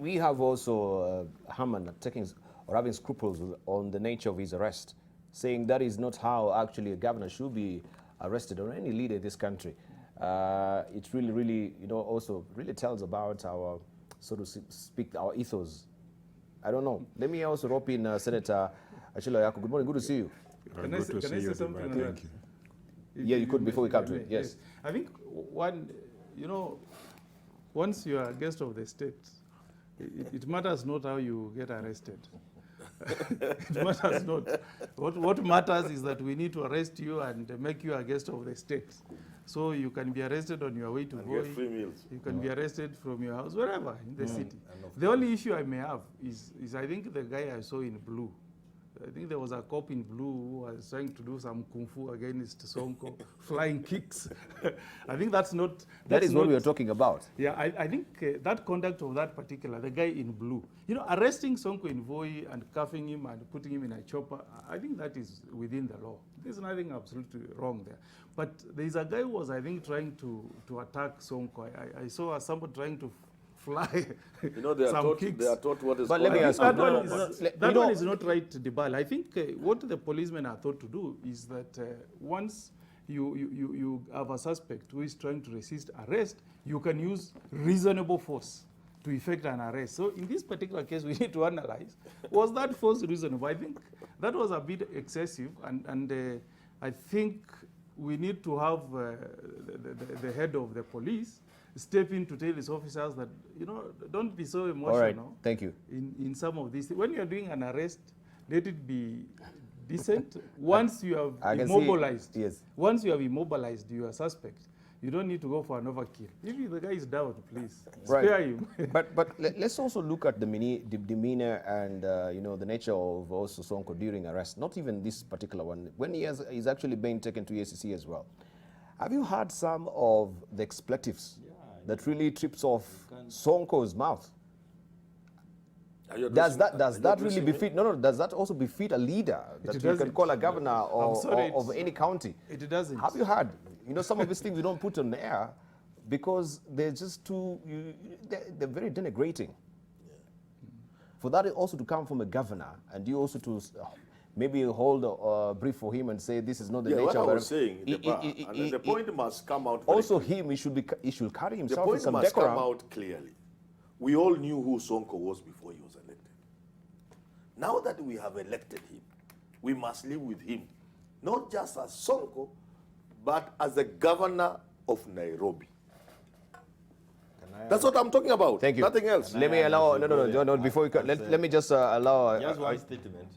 we have also Haman taking or having scruples on the nature of his arrest, saying that is not how actually a governor should be arrested or any leader in this country. It really, also really tells about our, so to speak, our ethos. I don't know. Let me also rope in Senator Achilo Yako. Good morning. Good to see you. Can I say something on that? Yeah, you could before we come to it. Yes. I think once you are a guest of the state, it matters not how you get arrested. It matters not. What matters is that we need to arrest you and make you a guest of the state. So you can be arrested on your way to Voi. Get free meals. You can be arrested from your house, wherever in the city. The only issue I may have is I think the guy I saw in blue. I think there was a cop in blue who was trying to do some kung fu against Sonko, flying kicks. I think that's not... That is what we are talking about. Yeah, I think that conduct of that particular, the guy in blue, arresting Sonko in Voi and cuffing him and putting him in a chopper, I think that is within the law. There's nothing absolutely wrong there. But there's a guy who was, I think, trying to attack Sonko. I saw somebody trying to fly they are taught what is... But let me ask that you. One is not right, Dibal. I think what the policemen are taught to do is that once you have a suspect who is trying to resist arrest, you can use reasonable force to effect an arrest. So in this particular case, we need to analyze, was that force reasonable? I think that was a bit excessive, and I think we need to have the head of the police step in to tell his officers that, don't be so emotional. All right, thank you. In some of these, when you're doing an arrest, let it be decent. Once you have immobilized, once you have immobilized your suspect, you don't need to go for an overkill. If the guy is down, please spare him. But let's also look at the demeanor and the nature of also Sonko during arrest. Not even this particular one. When he's actually being taken to EACC as well. Have you heard some of the expletives that really trips off Sonko's mouth? Does that really befit? No. Does that also befit a leader that you can call a governor of any county? It doesn't. Have you heard? Some of these things we don't put on the air because they're just too. They're very denigrating. For that also to come from a governor, and you also to maybe hold a brief for him and say this is not the nature. What I was saying, the point must come out. Also, he should carry himself with some decorum. The point must come out clearly. We all knew who Sonko was before he was elected. Now that we have elected him, we must live with him, not just as Sonko, but as the governor of Nairobi. That's what I'm talking about. Thank you. Nothing else. Let me allow. No. Before you let me just allow. Just one statement.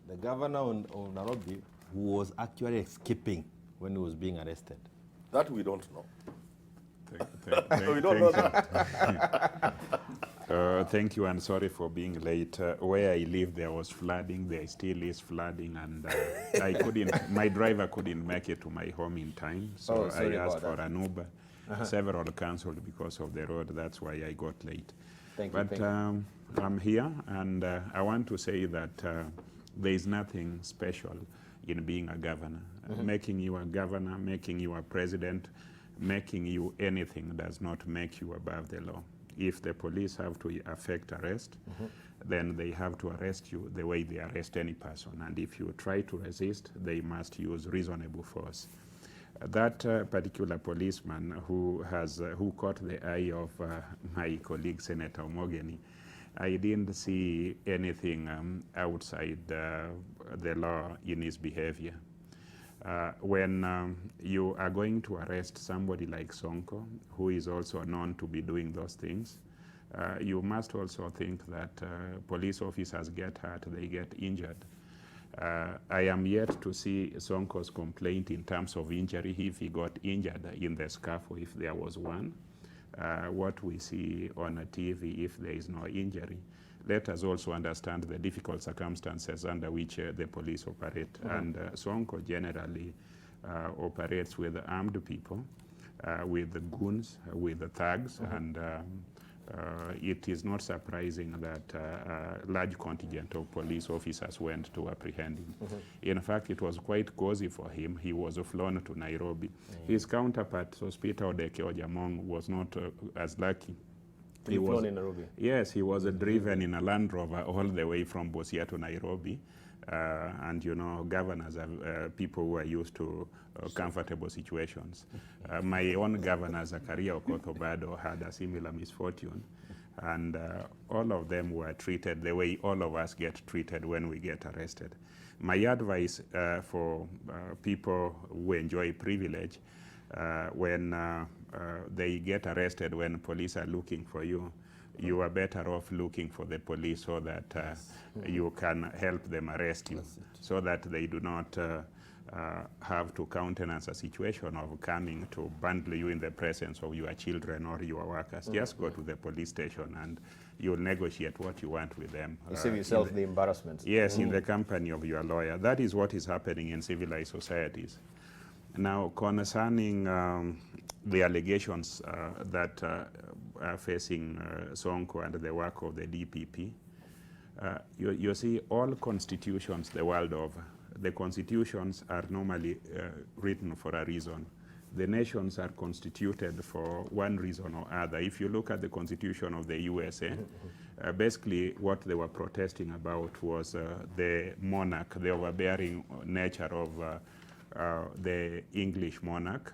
The governor of Nairobi, who was actually escaping when he was being arrested. That we don't know. We don't know that. Thank you, and sorry for being late. Where I live, there was flooding. There still is flooding, and my driver couldn't make it to my home in time, so I asked for an Uber. Several cancelled because of the road. That's why I got late. Thank you. I'm here, and I want to say that there is nothing special in being a governor. Making you a governor, making you a president, making you anything does not make you above the law. If the police have to effect arrest, then they have to arrest you the way they arrest any person. And if you try to resist, they must use reasonable force. That particular policeman who caught the eye of my colleague, Senator Omogeni, I didn't see anything outside the law in his behavior. When you are going to arrest somebody like Sonko, who is also known to be doing those things, you must also think that police officers get hurt, they get injured. I am yet to see Sonko's complaint in terms of injury, if he got injured in the scuffle, if there was one. What we see on a TV, if there is no injury. Let us also understand the difficult circumstances under which the police operate. And Sonko generally operates with armed people, with the goons, with the thugs, and it is not surprising that a large contingent of police officers went to apprehend him. In fact, it was quite cozy for him. He was flown to Nairobi. His counterpart, Hospital de Keojamong, was not as lucky. He flown in Nairobi. Yes, he was driven in a Land Rover all the way from Busia to Nairobi. And you know, governors are people who are used to comfortable situations. My own governor, Zakaria Okoth-Obado, had a similar misfortune. And all of them were treated the way all of us get treated when we get arrested. My advice for people who enjoy privilege, when they get arrested, when police are looking for you, you are better off looking for the police so that you can help them arrest you, so that they do not have to countenance a situation of coming to bundle you in the presence of your children or your workers. Just go to the police station and you'll negotiate what you want with them. You save yourself the embarrassment. Yes, in the company of your lawyer. That is what is happening in civilized societies. Now, concerning the allegations that are facing Sonko and the work of the DPP, you see, all constitutions the world over, the constitutions are normally written for a reason. The nations are constituted for one reason or other. If you look at the Constitution of the USA, basically what they were protesting about was the monarch, the overbearing nature of the English monarch,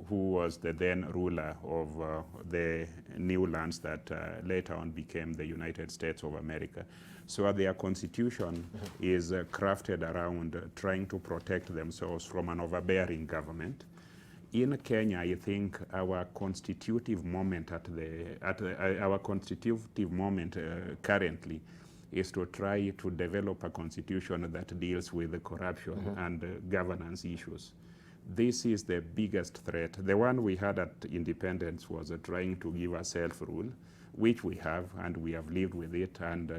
who was the then ruler of the new lands that later on became the United States of America. So their constitution is crafted around trying to protect themselves from an overbearing government. In Kenya, I think our constitutive moment currently is to try to develop a constitution that deals with the corruption and governance issues. This is the biggest threat. The one we had at independence was trying to give us self-rule, which we have, and we have lived with it, and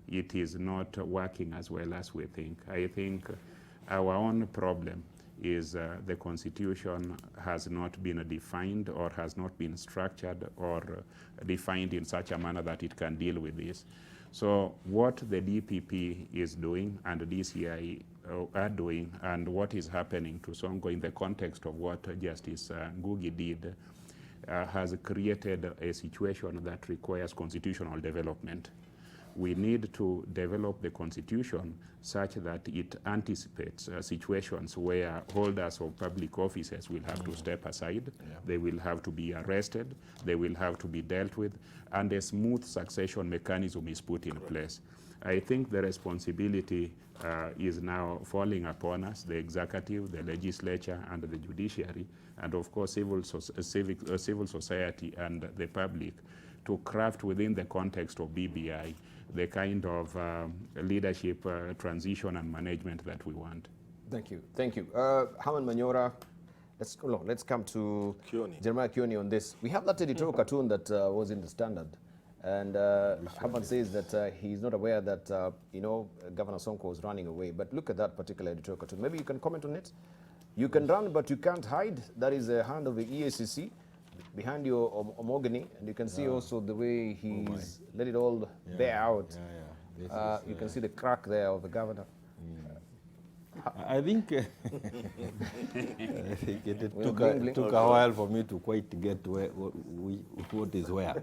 it is not working as well as we think. I think our own problem is the Constitution has not been defined or has not been structured or defined in such a manner that it can deal with this. So what the DPP is doing and the DCI are doing, and what is happening to Sonko in the context of what Justice Ngugi did, has created a situation that requires constitutional development. We need to develop the Constitution such that it anticipates situations where holders of public offices will have to step aside, they will have to be arrested, they will have to be dealt with, and a smooth succession mechanism is put in place. I think the responsibility is now falling upon us, the executive, the legislature, and the judiciary, and of course civil society and the public, to craft within the context of BBI the kind of leadership transition and management that we want. Thank you. Thank you. Haman Manyora, let's come to Jeremiah Kioni on this. We have that editorial cartoon that was in the Standard. And Haman says that he's not aware that, Governor Sonko was running away. But look at that particular editorial cartoon. Maybe you can comment on it. You can run, but you can't hide. That is a hand of the EACC. Behind you, Omogeni, and you can see also the way he's let it all bear out. You can see the crack there of the governor. I think, it took a while for me to quite get what is where.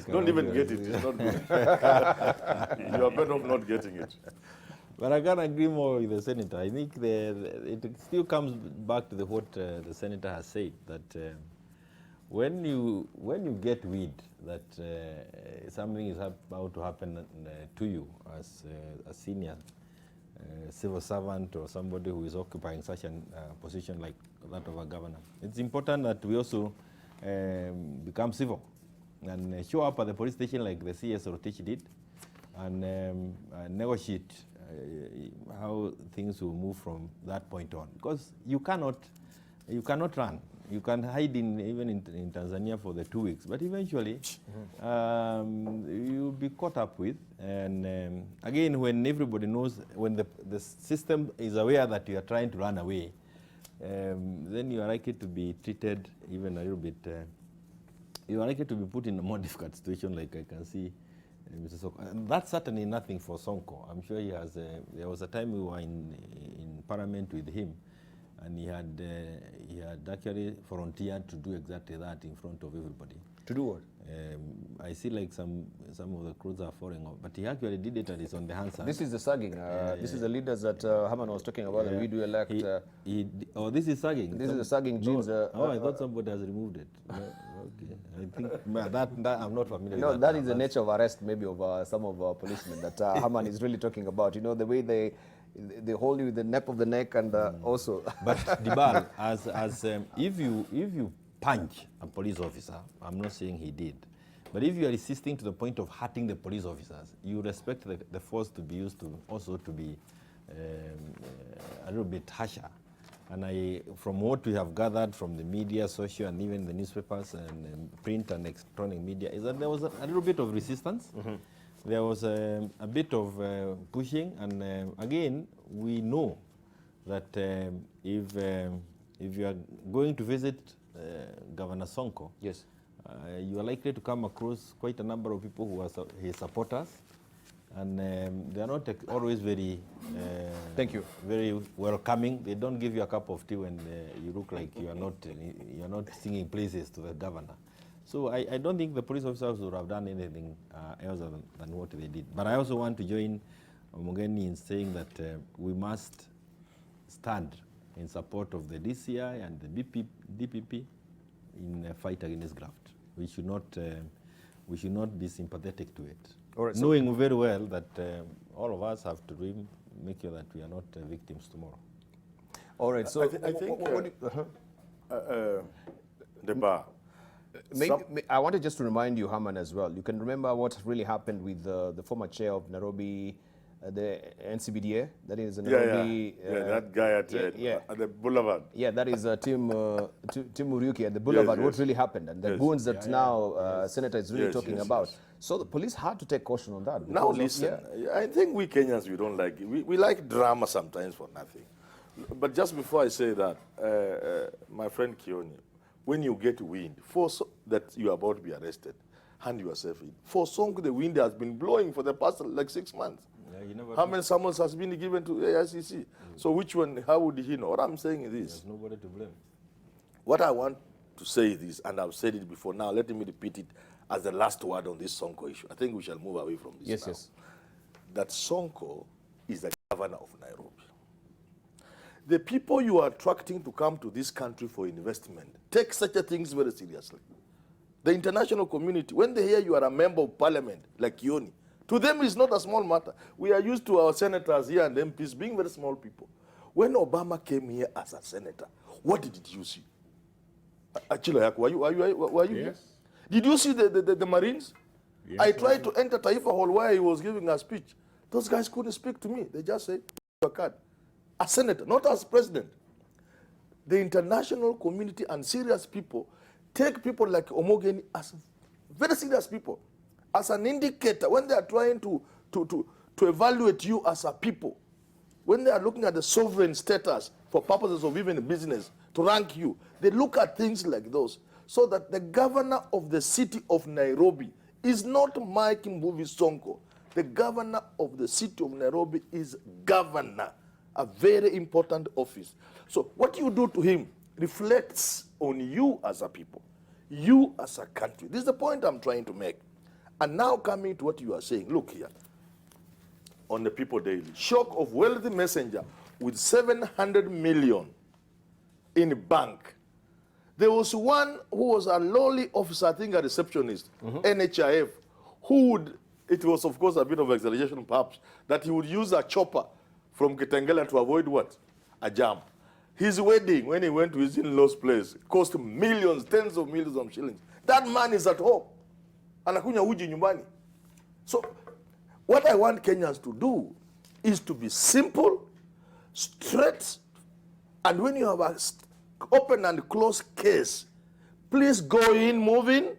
Don't even get it, it's not good. You are better off not getting it. But I can't agree more with the senator. I think it still comes back to what the senator has said, that when you get wind that something is about to happen to you as a senior civil servant or somebody who is occupying such a position like that of a governor, it's important that we also become civil and show up at the police station like the CS Rotich did and negotiate how things will move from that point on, because you cannot run. You can hide even in Tanzania for the 2 weeks, but eventually you'll be caught up with. And again, when everybody knows, when the system is aware that you are trying to run away, then you are likely to be treated even a little bit. You are likely to be put in a more difficult situation, like I can see. Mr. Sonko. And that's certainly nothing for Sonko. I'm sure he has. There was a time we were in Parliament with him, and he had actually volunteered to do exactly that in front of everybody. To do what? I see like some of the clothes are falling off, but he actually did it and it's on the Hansard. This is the sagging. This is the leaders that Haman was talking about, and we do elect. This is sagging. This is the sagging jeans. I thought somebody has removed it. No, okay. I think that I'm not familiar No, with that is the nature of arrest, maybe of some of our policemen that Haman is really talking about. You know, the way they hold you with the nape of the neck and also. But Dibal, if you punch a police officer, I'm not saying he did, but if you are resisting to the point of hurting the police officers, you respect the force to be used to also to be a little bit harsher. And from what we have gathered from the media, social, and even the newspapers and print and electronic media, is that there was a little bit of resistance. There was a bit of pushing, and again, we know that if you are going to visit Governor Sonko, yes, you are likely to come across quite a number of people who are his supporters, and they are not always very thank you, very welcoming. They don't give you a cup of tea when you look like you are not singing praises to the governor. So I don't think the police officers would have done anything else than what they did. But I also want to join Omogeni in saying that we must stand in support of the DCI and the DPP in a fight against graft. We should not be sympathetic to it. All right, knowing very well that all of us have to make sure that we are not victims tomorrow. All right, so I think the bar. I wanted just to remind you, Haman, as well. You can remember what really happened with the former chair of Nairobi, the NCBDA, that is Nairobi. That guy at the boulevard. Yeah, that is Tim Muriuki at the boulevard. Yes. What really happened, and the goons that now Senator is really talking about. Yes. So the police had to take caution on that. Now listen, I think we Kenyans, we don't like it. We like drama sometimes for nothing. But just before I say that, my friend Kioni, when you get wind, that you are about to be arrested, hand yourself in. For Sonko, the wind has been blowing for the past like 6 months. How many summons has been given to AICC? So which one, how would he know? What I'm saying is this. There's nobody to blame. What I want to say is this, and I've said it before, now let me repeat it as the last word on this Sonko issue. I think we shall move away from this Yes, now. yes. That Sonko is the governor of Nairobi. The people you are attracting to come to this country for investment take such a things very seriously. The international community, when they hear you are a member of parliament, like Kioni, to them it's not a small matter. We are used to our senators here and MPs being very small people. When Obama came here as a senator, what did you see? Actually, were you here? Yes. Did you see the Marines? Yes, I tried to enter Taifa Hall where he was giving a speech. Those guys couldn't speak to me. They just said, your card. As senator, not as president. The international community and serious people take people like Omogeni as very serious people, as an indicator when they are trying to evaluate you as a people, when they are looking at the sovereign status for purposes of even business, to rank you. They look at things like those, so that the governor of the city of Nairobi is not Mike Mbuvi Sonko. The governor of the city of Nairobi is governor, a very important office. So what you do to him reflects on you as a people, you as a country. This is the point I'm trying to make. And now coming to what you are saying, look here, on the People Daily, shock of wealthy messenger with 700 million in bank. There was one who was a lowly officer, I think a receptionist, NHIF, who would, it was of course a bit of exaggeration perhaps, that he would use a chopper from Kitengela to avoid what? A jam. His wedding, when he went to his in-law's place, cost millions, tens of millions of shillings. That man is at home. Anakunya uji nyumbani. So what I want Kenyans to do is to be simple, straight, and when you have an open and closed case, please go in, move in,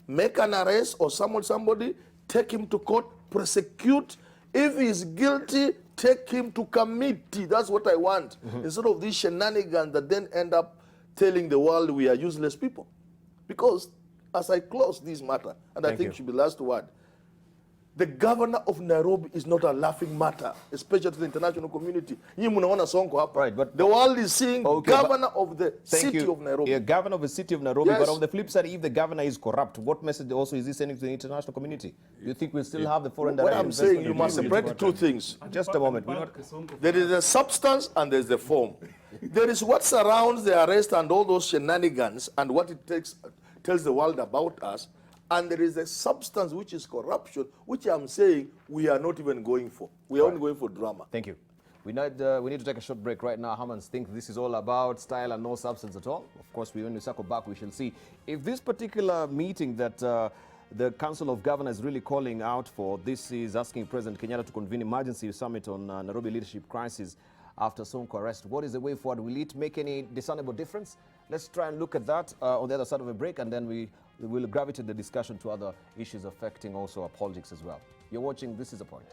make an arrest or somebody, take him to court, prosecute. If he is guilty, take him to committee. That's what I want. Instead of these shenanigans that then end up telling the world we are useless people. Because as I close this matter, and I think it should be last word, The governor of Nairobi is not a laughing matter, especially to the international community. Nyinyi mnaona Sonko hapa. Right, but the world is seeing okay, governor of the thank city you. of Nairobi. Yeah, governor of the city of Nairobi. Yes. But on the flip side, if the governor is corrupt, what message also is he sending to the international community? Do you think we'll still have the foreign What direct I'm saying, you investment? must separate two things. Just a moment. There is the substance and there's the form. There is what surrounds the arrest and all those shenanigans and what it tells the world about us. And there is a substance which is corruption, which I'm saying we are not even going for. We are only going for drama. Thank you. We need to take a short break right now. Hamans think this is all about style and no substance at all. Of course, when we circle back, we shall see if this particular meeting that the Council of Governors is really calling out for, this is asking President Kenyatta to convene emergency summit on Nairobi leadership crisis after Sonko arrest. What is the way forward? Will it make any discernible difference? Let's try and look at that on the other side of a break, and then we will gravitate the discussion to other issues affecting also our politics as well. You're watching This Is a Point.